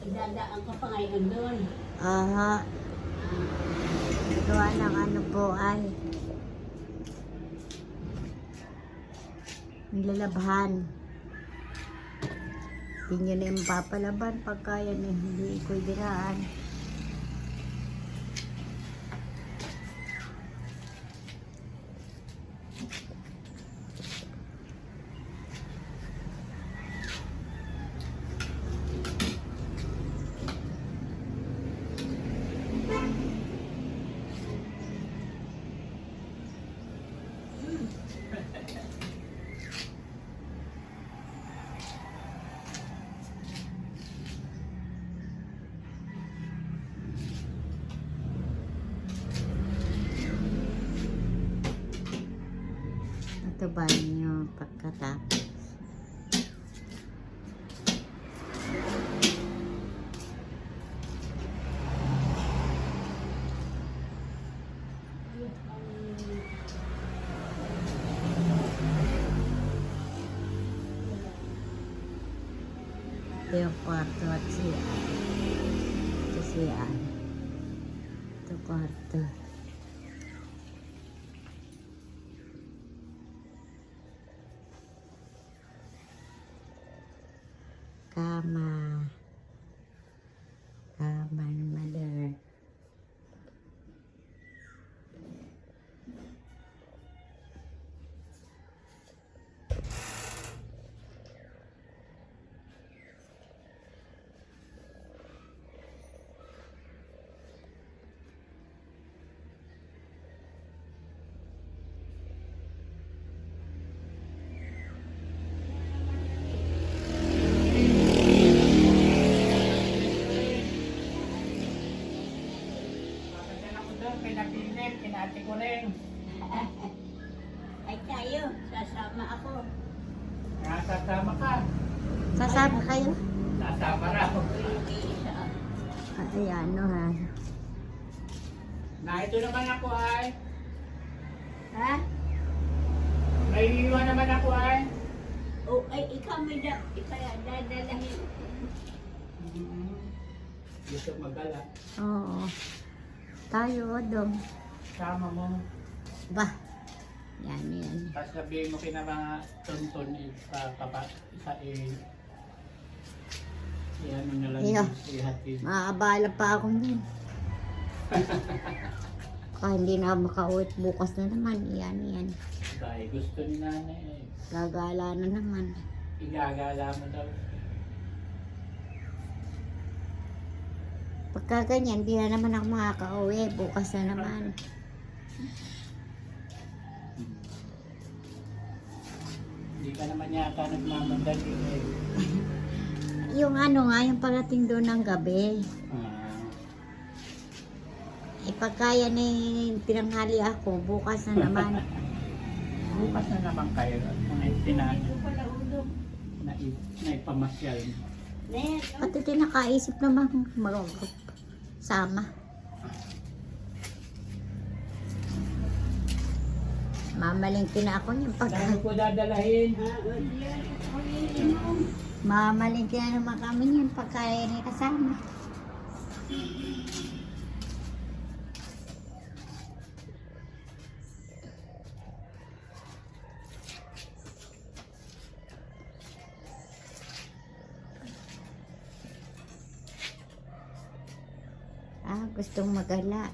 Idadaan ko pa ngayon doon. Aha. Gawa ng ano po ay nilalabhan. Hindi nyo na yung papalaban pagka yan eh, hindi iko'y diraan. Ito ba nyo pagkatapos? Ito yung kwarto at siya. Ito siya. Ito kwarto. Kama. Kama ni mother. Pinapilit, pinati ko rin. Ay tayo, sasama ako. Sasama ka. Sasama kayo? Sasama raw. Isa. Ay, ano ha? Na ito naman ako ay. Ha? May iwan naman ako ay. O ay ikaw may dadalahin. Gusto magala. Oo. Tayo, dong. Sama mo. Ba? Yan. Tapos sabihin mo kina mga tonton isa yan ang nalang Iyo. ihatid. Maaabala pa ako niyan. Kaya hindi na ako makauwi bukas na naman. Yan. Dahil gusto ni nanay eh. Gagala na naman. Igagala mo daw. Pagka ganyan, hindi na naman ako makakauwi. Bukas na naman. Hindi ka naman yata nagmamadali eh. Yung ano nga, yung pagdating doon ng gabi. Pagka yan eh, tinanghali ako, bukas na naman. Bukas na naman kayo at mga itinaan Ito pala ulo. na ipamasyal. Net. Pati tinakaisip naman sama. Mamalingki na ako niyan pagka. Saan ko dadalahin? Mamalingki na naman kami niyan pagka yan ay kasama. Gustong magala.